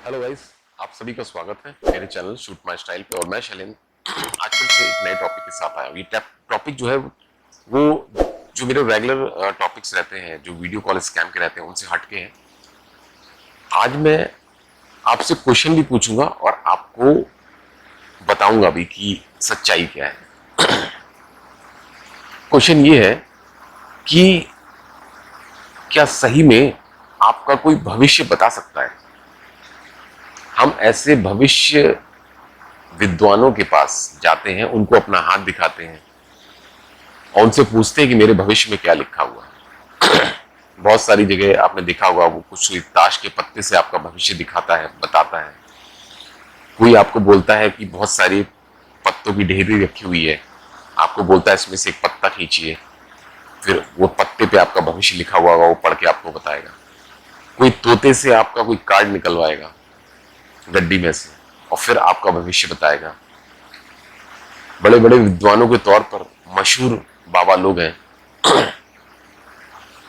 Hello guys, आप सभी का स्वागत है मेरे चैनल शूट माय स्टाइल पे। और मैं शैलेंद्र आज फिर से एक नए टॉपिक के साथ आया हूँ। ये टॉपिक जो है वो जो मेरे रेगुलर टॉपिक्स रहते हैं, जो वीडियो कॉल स्कैम के रहते हैं, उनसे हटके हैं। आज मैं आपसे क्वेश्चन भी पूछूंगा और आपको बताऊंगा भी कि सच्चाई क्या है। क्वेश्चन ये है कि क्या सही में आपका कोई भविष्य बता सकता है? हम ऐसे भविष्य विद्वानों के पास जाते हैं, उनको अपना हाथ दिखाते हैं और उनसे पूछते हैं कि मेरे भविष्य में क्या लिखा हुआ है। बहुत सारी जगह आपने देखा होगा, वो कुछ ताश के पत्ते से आपका भविष्य दिखाता है, बताता है। कोई आपको बोलता है कि बहुत सारी पत्तों की ढेरी रखी हुई है, आपको बोलता है इसमें से एक पत्ता खींचिए, फिर वो पत्ते पे आपका भविष्य लिखा हुआ होगा, वो पढ़ के आपको बताएगा। कोई तोते से आपका कोई कार्ड निकलवाएगा गड्डी में से और फिर आपका भविष्य बताएगा। बड़े बड़े विद्वानों के तौर पर मशहूर बाबा लोग हैं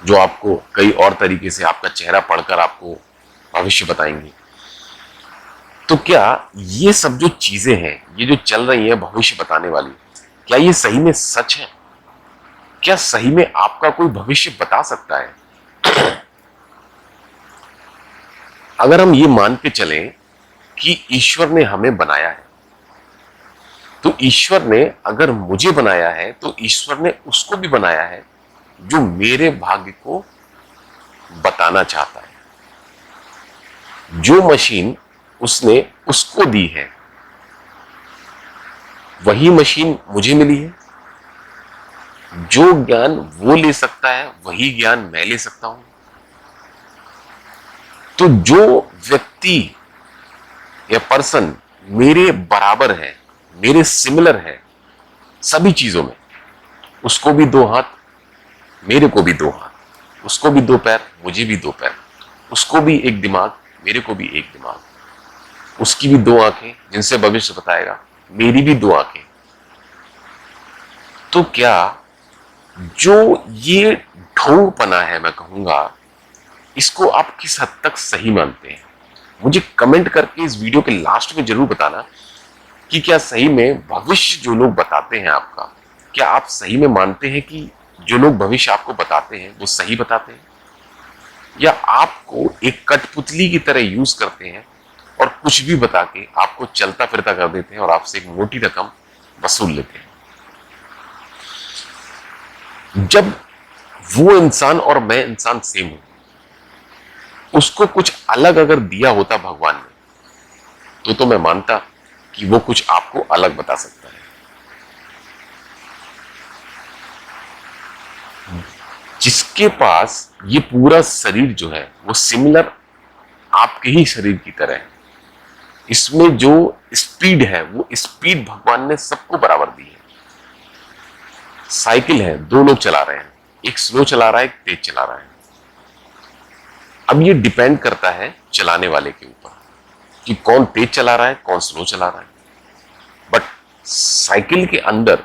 जो आपको कई और तरीके से आपका चेहरा पढ़कर आपको भविष्य बताएंगे। तो क्या ये सब जो चीजें हैं, ये जो चल रही हैं भविष्य बताने वाली, क्या ये सही में सच है? क्या सही में आपका कोई भविष्य बता सकता है? अगर हम ये मान के चलें कि ईश्वर ने हमें बनाया है, तो ईश्वर ने अगर मुझे बनाया है तो ईश्वर ने उसको भी बनाया है जो मेरे भाग्य को बताना चाहता है। जो मशीन उसने उसको दी है, वही मशीन मुझे मिली है। जो ज्ञान वो ले सकता है, वही ज्ञान मैं ले सकता हूं। तो जो व्यक्ति या पर्सन मेरे बराबर है, मेरे सिमिलर है सभी चीजों में, उसको भी दो हाथ, मेरे को भी दो हाथ, उसको भी दो पैर, मुझे भी दो पैर, उसको भी एक दिमाग, मेरे को भी एक दिमाग, उसकी भी दो आंखें जिनसे भविष्य बताएगा, मेरी भी दो आंखें। तो क्या जो ये ढोंगपना है, मैं कहूंगा, इसको आप किस हद तक सही मानते हैं? मुझे कमेंट करके इस वीडियो के लास्ट में जरूर बताना कि क्या सही में भविष्य जो लोग बताते हैं आपका, क्या आप सही में मानते हैं कि जो लोग भविष्य आपको बताते हैं वो सही बताते हैं, या आपको एक कठपुतली की तरह यूज करते हैं और कुछ भी बता के आपको चलता फिरता कर देते हैं और आपसे एक मोटी रकम वसूल लेते हैं। जब वो इंसान और मैं इंसान सेम हूं, उसको कुछ अलग अगर दिया होता भगवान ने, तो मैं मानता कि वो कुछ आपको अलग बता सकता है। जिसके पास ये पूरा शरीर जो है वो सिमिलर आपके ही शरीर की तरह है, इसमें जो स्पीड है वो स्पीड भगवान ने सबको बराबर दी है। साइकिल है, दो लोग चला रहे हैं, एक स्लो चला रहा है, एक तेज चला रहा है। अब ये डिपेंड करता है चलाने वाले के ऊपर कि कौन तेज चला रहा है, कौन स्लो चला रहा है। बट साइकिल के अंदर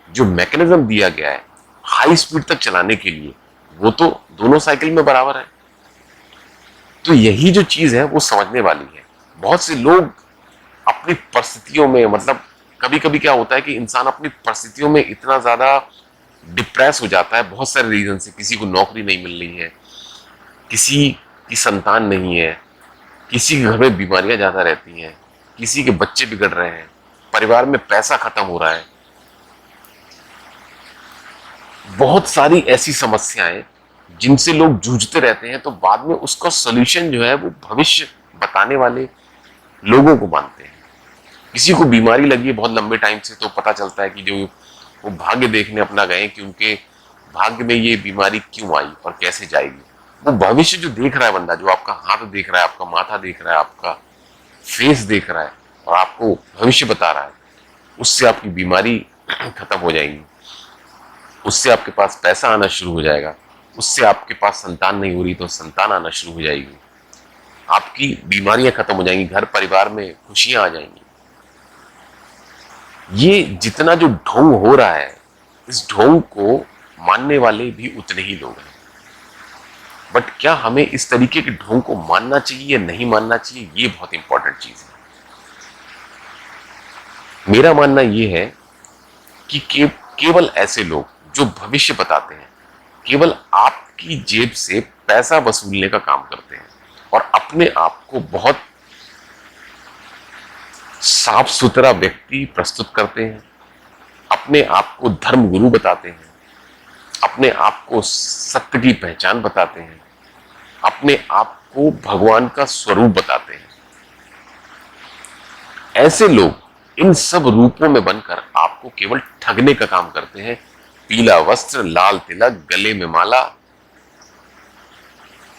जो मैकेनिज्म दिया गया है हाई स्पीड तक चलाने के लिए, वो तो दोनों साइकिल में बराबर है। तो यही जो चीज है वो समझने वाली है। बहुत से लोग अपनी परिस्थितियों में, मतलब कभी कभी क्या होता है कि इंसान अपनी परिस्थितियों में इतना ज्यादा डिप्रेस हो जाता है, बहुत सारे रीजन से। किसी को नौकरी नहीं मिल रही है, किसी की संतान नहीं है, किसी के घर में बीमारियां ज्यादा रहती हैं, किसी के बच्चे बिगड़ रहे हैं, परिवार में पैसा खत्म हो रहा है, बहुत सारी ऐसी समस्याएं जिनसे लोग जूझते रहते हैं। तो बाद में उसका सॉल्यूशन जो है वो भविष्य बताने वाले लोगों को मानते हैं। किसी को बीमारी लगी है बहुत लंबे टाइम से, तो पता चलता है कि जो वो भाग्य देखने अपना गए कि उनके भाग्य में ये बीमारी क्यों आई और कैसे जाएगी। वो भविष्य जो देख रहा है बंदा, जो आपका हाथ देख रहा है, आपका माथा देख रहा है, आपका फेस देख रहा है और आपको भविष्य बता रहा है, उससे आपकी बीमारी खत्म हो जाएगी, उससे आपके पास पैसा आना शुरू हो जाएगा, उससे आपके पास संतान नहीं हो रही तो संतान आना शुरू हो जाएगी, आपकी बीमारियां खत्म हो जाएंगी, घर परिवार में खुशियां आ जाएंगी। ये जितना जो ढोंग हो रहा है, इस ढोंग को मानने वाले भी उतने ही लोग हैं। बट क्या हमें इस तरीके के ढोंग को मानना चाहिए या नहीं मानना चाहिए, ये बहुत इंपॉर्टेंट चीज है। मेरा मानना यह है कि केवल ऐसे लोग जो भविष्य बताते हैं, केवल आपकी जेब से पैसा वसूलने का काम करते हैं और अपने आप को बहुत साफ सुथरा व्यक्ति प्रस्तुत करते हैं, अपने आप को धर्म गुरु बताते हैं, अपने आप को सत्य की पहचान बताते हैं, अपने आप को भगवान का स्वरूप बताते हैं, ऐसे लोग इन सब रूपों में बनकर आपको केवल ठगने का काम करते हैं। पीला वस्त्र, लाल तिलक, गले में माला,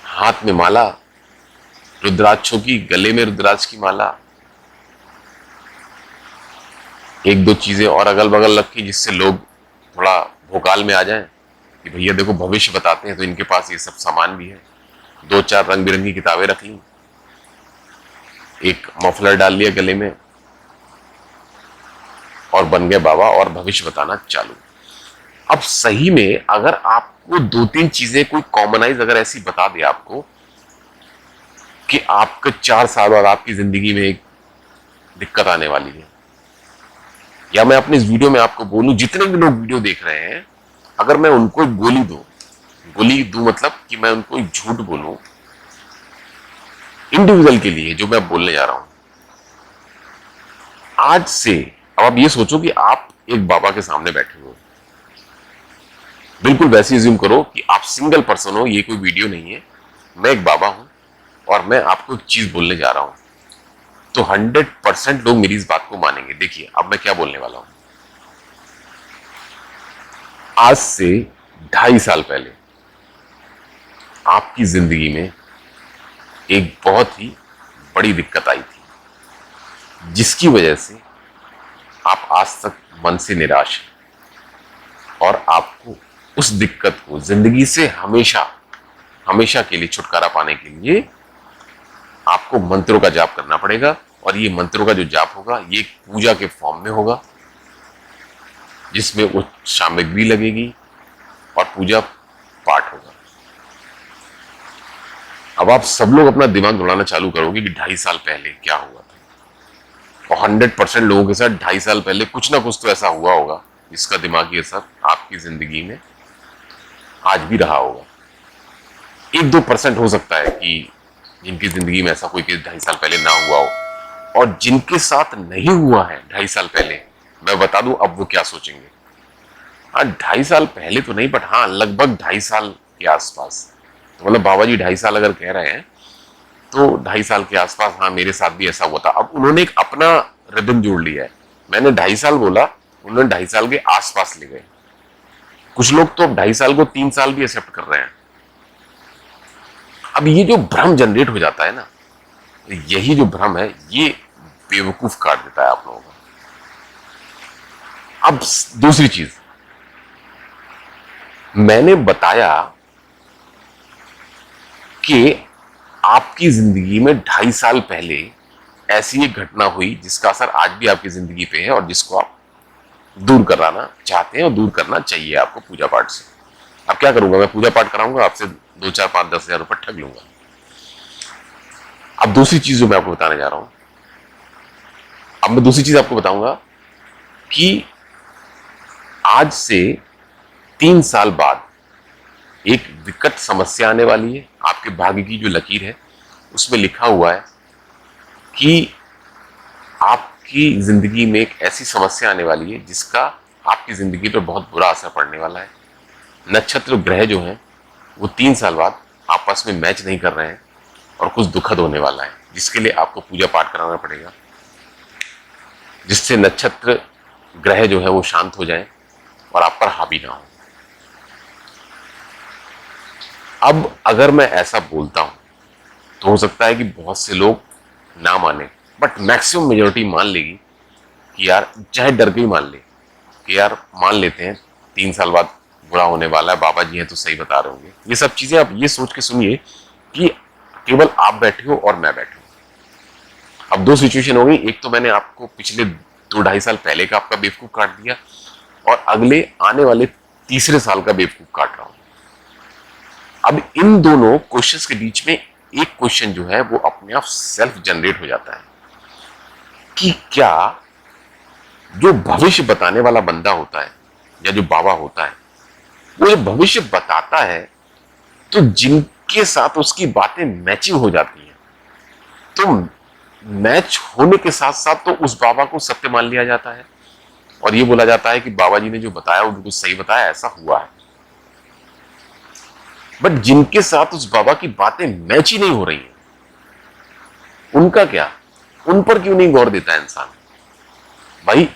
हाथ में माला, रुद्राक्षों की, गले में रुद्राक्ष की माला, एक दो चीजें और अगल बगल रखी जिससे लोग थोड़ा भोकाल में आ जाएं कि भैया देखो भविष्य बताते हैं तो इनके पास ये सब सामान भी है। दो चार रंग बिरंगी किताबें रख ली, एक मफलर डाल लिया गले में और बन गए बाबा और भविष्य बताना चालू। अब सही में अगर आपको दो तीन चीजें कोई कॉमनाइज अगर ऐसी बता दे आपको कि आपके 4 साल बाद आपकी जिंदगी में एक दिक्कत आने वाली है, या मैं अपने इस वीडियो में आपको बोलूं जितने भी लोग वीडियो देख रहे हैं, अगर मैं उनको एक गोली दूं मतलब कि मैं उनको एक झूठ बोलूं इंडिविजुअल के लिए जो मैं बोलने जा रहा हूं आज से, अब आप ये सोचो कि आप एक बाबा के सामने बैठे हो, बिल्कुल वैसे अज्यूम करो कि आप सिंगल पर्सन हो, ये कोई वीडियो नहीं है, मैं एक बाबा हूं और मैं आपको एक चीज बोलने जा रहा हूं, तो 100% लोग मेरी इस बात को मानेंगे। देखिए अब मैं क्या बोलने वाला हूं। आज से 2.5 साल पहले आपकी जिंदगी में एक बहुत ही बड़ी दिक्कत आई थी जिसकी वजह से आप आज तक मन से निराश हैं और आपको उस दिक्कत को जिंदगी से हमेशा के लिए छुटकारा पाने के लिए आपको मंत्रों का जाप करना पड़ेगा। और ये मंत्रों का जो जाप होगा ये एक पूजा के फॉर्म में होगा जिसमें वो सामग्री लगेगी और पूजा पाठ होगा। अब आप सब लोग अपना दिमाग दौड़ाना चालू करोगे कि 2.5 साल पहले क्या हुआ था, और 100% लोगों के साथ 2.5 साल पहले कुछ ना कुछ तो ऐसा हुआ होगा जिसका दिमागी असर आपकी जिंदगी में आज भी रहा होगा। 1-2% हो सकता है कि जिनकी जिंदगी में ऐसा कोई केस 2.5 साल पहले ना हुआ हो, और जिनके साथ नहीं हुआ है 2.5 साल पहले, मैं बता दूं अब वो क्या सोचेंगे। हाँ 2.5 साल पहले तो नहीं, बट हाँ लगभग 2.5 साल के आसपास, तो मतलब बाबा जी 2.5 साल अगर कह रहे हैं तो 2.5 साल के आसपास हाँ मेरे साथ भी ऐसा हुआ था। अब उन्होंने एक अपना रिदम जोड़ लिया है, मैंने 2.5 साल बोला, उन्होंने 2.5 साल के आसपास ले गए। कुछ लोग तो अब 2.5 साल को 3 साल भी एक्सेप्ट कर रहे हैं। अब ये जो भ्रम जनरेट हो जाता है ना, यही जो भ्रम है ये बेवकूफ काट देता है आप लोगों को। अब दूसरी चीज, मैंने बताया कि आपकी जिंदगी में 2.5 साल पहले ऐसी एक घटना हुई जिसका असर आज भी आपकी जिंदगी पे है और जिसको आप दूर कराना चाहते हैं और दूर करना चाहिए आपको पूजा पाठ से। अब क्या करूंगा, मैं पूजा पाठ कराऊंगा, आपसे 2, 4, 5, 10 हजार रुपए ठग लूंगा। अब दूसरी चीज जो मैं आपको बताने जा रहा हूं, अब मैं दूसरी चीज आपको बताऊंगा कि आज से 3 साल बाद एक विकट समस्या आने वाली है। आपके भाग्य की जो लकीर है उसमें लिखा हुआ है कि आपकी जिंदगी में एक ऐसी समस्या आने वाली है जिसका आपकी जिंदगी पर बहुत बुरा असर पड़ने वाला है। नक्षत्र ग्रह जो हैं वो 3 साल बाद आपस में मैच नहीं कर रहे हैं और कुछ दुखद होने वाला है, जिसके लिए आपको पूजा पाठ कराना पड़ेगा, जिससे नक्षत्र ग्रह जो है वो शांत हो जाए और आप पर हावी ना हो। अब अगर मैं ऐसा बोलता हूं तो हो सकता है कि बहुत से लोग ना माने, बट मैक्सिमम मेजोरिटी मान लेगी कि यार, चाहे डर के ही मान ले कि यार मान लेते हैं 3 साल बाद बुरा होने वाला है, बाबा जी हैं तो सही बता रहे होंगे। ये सब चीजें आप ये सोच के सुनिए कि केवल आप बैठे हो और मैं बैठे हूं। अब 2 सिचुएशन हो गई, एक तो मैंने आपको पिछले 2-2.5 साल पहले का आपका बेवकूफ काट दिया और अगले आने वाले तीसरे साल का बेवकूफ काट रहा हूं। अब इन दोनों क्वेश्चंस के बीच में एक क्वेश्चन जो है वो अपने आप सेल्फ जनरेट हो जाता है कि क्या जो भविष्य बताने वाला बंदा होता है या जो बाबा होता है, वो जब भविष्य बताता है तो जिनके साथ उसकी बातें मैचिंग हो जाती हैं, तो मैच होने के साथ साथ तो उस बाबा को सत्य मान लिया जाता है और ये बोला जाता है कि बाबा जी ने जो बताया वो बिल्कुल सही बताया, ऐसा हुआ है। बट जिनके साथ उस बाबा की बातें मैच ही नहीं हो रही हैं, उनका क्या, उन पर क्यों नहीं गौर देता इंसान? भाई,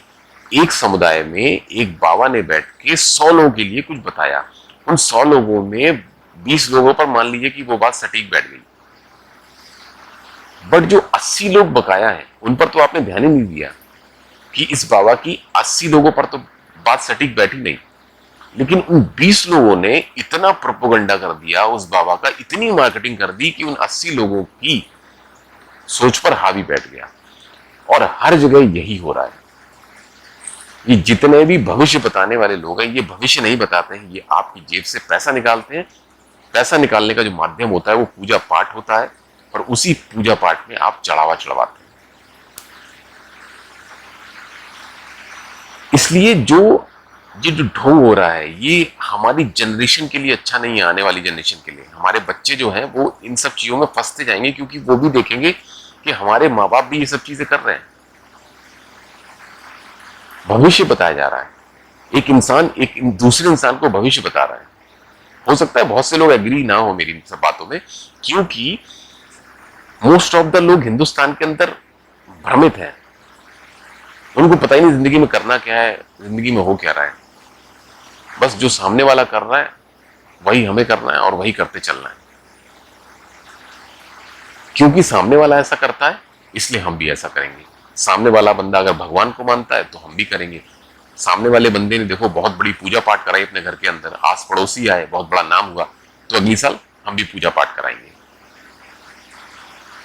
एक समुदाय में एक बाबा ने बैठ के 100 लोगों के लिए कुछ बताया, उन 100 लोगों में 20 लोगों पर मान लीजिए कि वो बात सटीक बैठ गई, बट जो 80 लोग बकाया है उन पर तो आपने ध्यान ही नहीं दिया कि इस बाबा की 80 लोगों पर तो बात सटीक बैठी नहीं, लेकिन उन 20 लोगों ने इतना प्रोपोगंडा कर दिया उस बाबा का, इतनी मार्केटिंग कर दी कि उन 80 लोगों की सोच पर हावी बैठ गया। और हर जगह यही हो रहा है। ये जितने भी भविष्य बताने वाले लोग हैं, ये भविष्य नहीं बताते हैं, ये आपकी जेब से पैसा निकालते हैं। पैसा निकालने का जो माध्यम होता है वो पूजा पाठ होता है, और उसी पूजा पाठ में आप चढ़ावा चढ़वाते हैं। इसलिए ये जो ढोंग हो रहा है, ये हमारी जनरेशन के लिए अच्छा नहीं है, आने वाली जनरेशन के लिए। हमारे बच्चे जो हैं वो इन सब चीजों में फंसते जाएंगे, क्योंकि वो भी देखेंगे कि हमारे माँ बाप भी ये सब चीजें कर रहे हैं। भविष्य बताया जा रहा है, एक इंसान एक दूसरे इंसान को भविष्य बता रहा है। हो सकता है बहुत से लोग एग्री ना हो मेरी सब बातों में, क्योंकि मोस्ट ऑफ द लोग हिंदुस्तान के अंदर भ्रमित हैं। उनको पता ही नहीं जिंदगी में करना क्या है, जिंदगी में हो क्या रहा है। बस जो सामने वाला कर रहा है वही हमें करना है और वही करते चलना है, क्योंकि सामने वाला ऐसा करता है इसलिए हम भी ऐसा करेंगे। सामने वाला बंदा अगर भगवान को मानता है तो हम भी करेंगे। सामने वाले बंदे ने देखो बहुत बड़ी पूजा पाठ कराई अपने घर के अंदर, आस पड़ोसी आए, बहुत बड़ा नाम हुआ, तो अगली साल हम भी पूजा पाठ कराएंगे।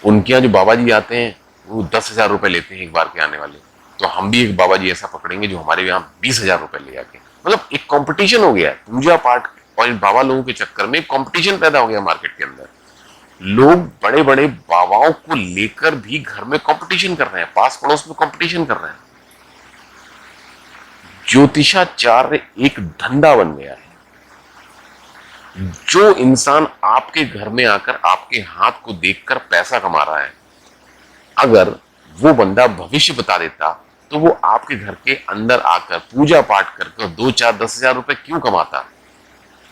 उनके यहाँ जो बाबा जी आते हैं वो 10,000 रुपए लेते हैं एक बार के आने वाले, तो हम भी एक बाबा जी ऐसा पकड़ेंगे जो हमारे यहाँ 20,000 रुपए ले आके। मतलब एक कंपटीशन हो गया है पूजा पाठ और इन बाबा लोगों के चक्कर में, कंपटीशन पैदा हो गया मार्केट के अंदर। लोग बड़े बड़े बाबाओं को लेकर भी घर में कंपटीशन कर रहे हैं, पास पड़ोस में कंपटीशन कर रहे हैं। ज्योतिषाचार्य एक धंधा बन गया है। जो इंसान आपके घर में आकर आपके हाथ को देखकर पैसा कमा रहा है, अगर वो बंदा भविष्य बता देता तो वो आपके घर के अंदर आकर पूजा पाठ करके 2, 4, 10,000 रुपए क्यों कमाता?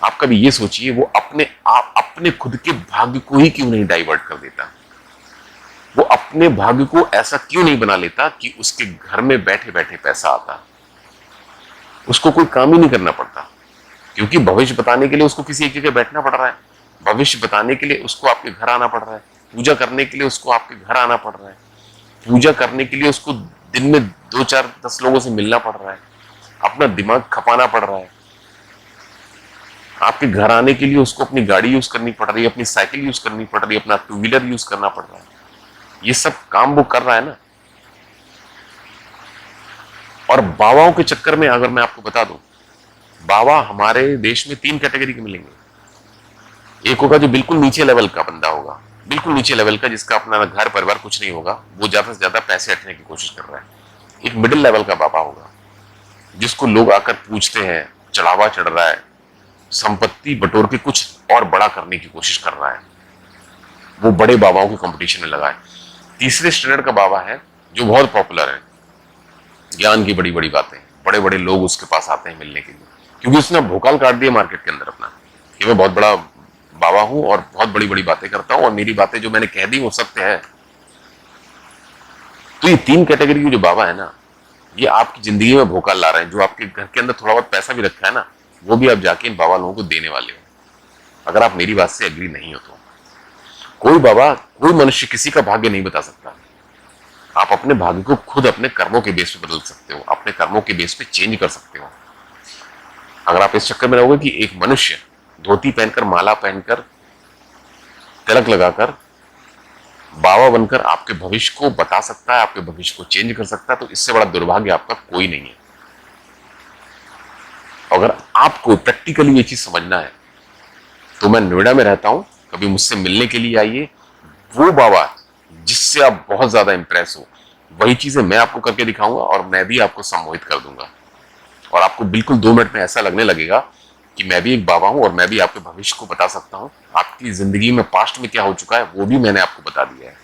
आप कभी ये सोचिए, वो अपने खुद के भाग्य को ही क्यों नहीं डाइवर्ट कर देता? वो अपने भाग्य को ऐसा क्यों नहीं बना लेता कि उसके घर में बैठे बैठे पैसा आता, उसको कोई काम ही नहीं करना पड़ता? क्योंकि भविष्य बताने के लिए उसको किसी एक जगह बैठना पड़ रहा है, भविष्य बताने के लिए उसको आपके घर आना पड़ रहा है, पूजा करने के लिए उसको आपके घर आना पड़ रहा है, पूजा करने के लिए उसको दिन में 2, 4, 10 लोगों से मिलना पड़ रहा है, अपना दिमाग खपाना पड़ रहा है। आपके घर आने के लिए उसको अपनी गाड़ी यूज करनी पड़ रही है, अपनी साइकिल यूज करनी पड़ रही है, अपना 2 व्हीलर यूज करना पड़ रहा है। ये सब काम वो कर रहा है ना। और बाबाओं के चक्कर में अगर मैं आपको बता दूं, बाबा हमारे देश में 3 कैटेगरी के मिलेंगे। एक होगा जो बिल्कुल नीचे लेवल का बंदा होगा, बिल्कुल नीचे लेवल का, जिसका अपना घर परिवार कुछ नहीं होगा, वो ज्यादा से ज्यादा पैसे हटने की कोशिश कर रहा है। एक मिडिल लेवल का बाबा होगा जिसको लोग आकर पूछते हैं, चढ़ावा चढ़ रहा है, संपत्ति बटोर के कुछ और बड़ा करने की कोशिश कर रहा है, वो बड़े बाबाओं के कंपटीशन में लगा है। तीसरे स्टैंडर्ड का बाबा है जो बहुत पॉपुलर है, ज्ञान की बड़ी बड़ी बातें, बड़े बड़े लोग उसके पास आते हैं मिलने के लिए, क्योंकि उसने भोकाल काट दिया मार्केट के अंदर अपना कि मैं बहुत बड़ा बाबा हूं और बहुत बड़ी बड़ी बातें करता हूं और मेरी बातें जो मैंने कह दी वो सत्य है। तो ये 3 कैटेगरी के जो बाबा है ना, ये आपकी जिंदगी में भोकाल ला रहे हैं। जो आपके घर के अंदर थोड़ा बहुत पैसा भी रखा है ना, वो भी आप जाके इन बाबा लोगों को देने वाले हो, अगर आप मेरी बात से एग्री नहीं हो तो। कोई बाबा, कोई मनुष्य किसी का भाग्य नहीं बता सकता। आप अपने भाग्य को खुद अपने कर्मों के बेस पे बदल सकते हो, अपने कर्मों के बेस पे चेंज कर सकते हो। अगर आप इस चक्कर में रहोगे कि एक मनुष्य धोती पहनकर, माला पहनकर, तिलक लगाकर, बाबा बनकर आपके भविष्य को बता सकता है, आपके भविष्य को चेंज कर सकता है, तो इससे बड़ा दुर्भाग्य आपका कोई नहीं है। अगर आपको प्रैक्टिकली ये चीज समझना है तो मैं नोएडा में रहता हूं, कभी मुझसे मिलने के लिए आइए। वो बाबा जिससे आप बहुत ज्यादा इंप्रेस हो, वही चीजें मैं आपको करके दिखाऊंगा और मैं भी आपको सम्मोहित कर दूंगा। और आपको बिल्कुल 2 मिनट में ऐसा लगने लगेगा कि मैं भी एक बाबा हूं और मैं भी आपके भविष्य को बता सकता हूं। आपकी जिंदगी में पास्ट में क्या हो चुका है वो भी मैंने आपको बता दिया है।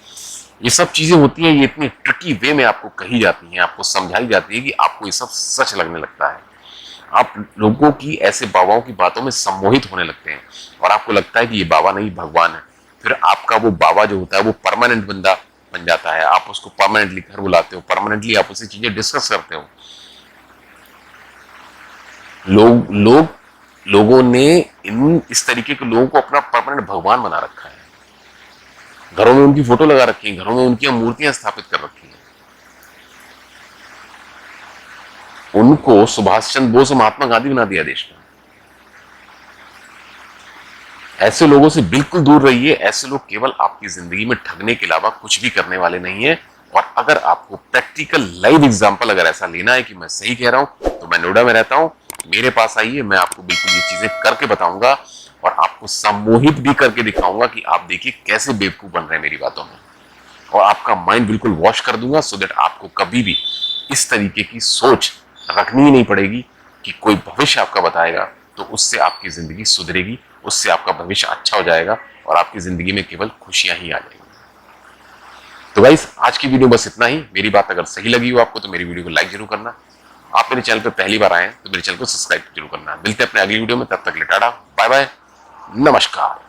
ये सब चीजें होती हैं, ये इतनी ट्रिकी वे में आपको कही जाती हैं, आपको समझाई जाती है कि आपको ये सब सच लगने लगता है। आप लोगों की ऐसे बाबाओं की बातों में सम्मोहित होने लगते हैं और आपको लगता है कि ये बाबा नहीं भगवान है। फिर आपका वो बाबा जो होता है वो परमानेंट बंदा बन जाता है। आप उसको परमानेंटली घर बुलाते हो, परमानेंटली आप उससे चीजें डिस्कस करते हो। लोगों ने इन इस तरीके के लोगों को अपना परमानेंट भगवान बना रखा है। घरों में उनकी फोटो लगा रखी है, घरों में उनकी मूर्तियां स्थापित कर रखी हैं। उनको सुभाष चंद्र बोस और महात्मा गांधी बना दिया देश में। ऐसे लोगों से बिल्कुल दूर रहिए। ऐसे लोग केवल आपकी जिंदगी में ठगने के अलावा कुछ भी करने वाले नहीं है। और अगर आपको प्रैक्टिकल लाइव एग्जांपल अगर ऐसा लेना है कि मैं सही कह रहा हूं, तो मैं नोएडा में रहता हूं, मेरे पास आइए, मैं आपको बिल्कुल ये चीजें करके बताऊंगा और आपको सम्मोहित भी करके दिखाऊंगा कि आप देखिए कैसे बेवकूफ बन रहे हैं मेरी बातों में। और आपका माइंड बिल्कुल वॉश कर दूंगा, सो दैट आपको कभी भी इस तरीके की सोच रखनी ही नहीं पड़ेगी कि कोई भविष्य आपका बताएगा तो उससे आपकी जिंदगी सुधरेगी, उससे आपका भविष्य अच्छा हो जाएगा और आपकी जिंदगी में केवल खुशियां ही आ जाएंगी। तो गाइस, आज की वीडियो बस इतना ही। मेरी बात अगर सही लगी हो आपको तो मेरी वीडियो को लाइक जरूर करना। आप मेरे चैनल पर पहली बार आए हैं तो मेरे चैनल को सब्सक्राइब जरूर करना। मिलते हैं अपने अगली वीडियो में, तब तक के लिए टाटा बाय बाय, नमस्कार।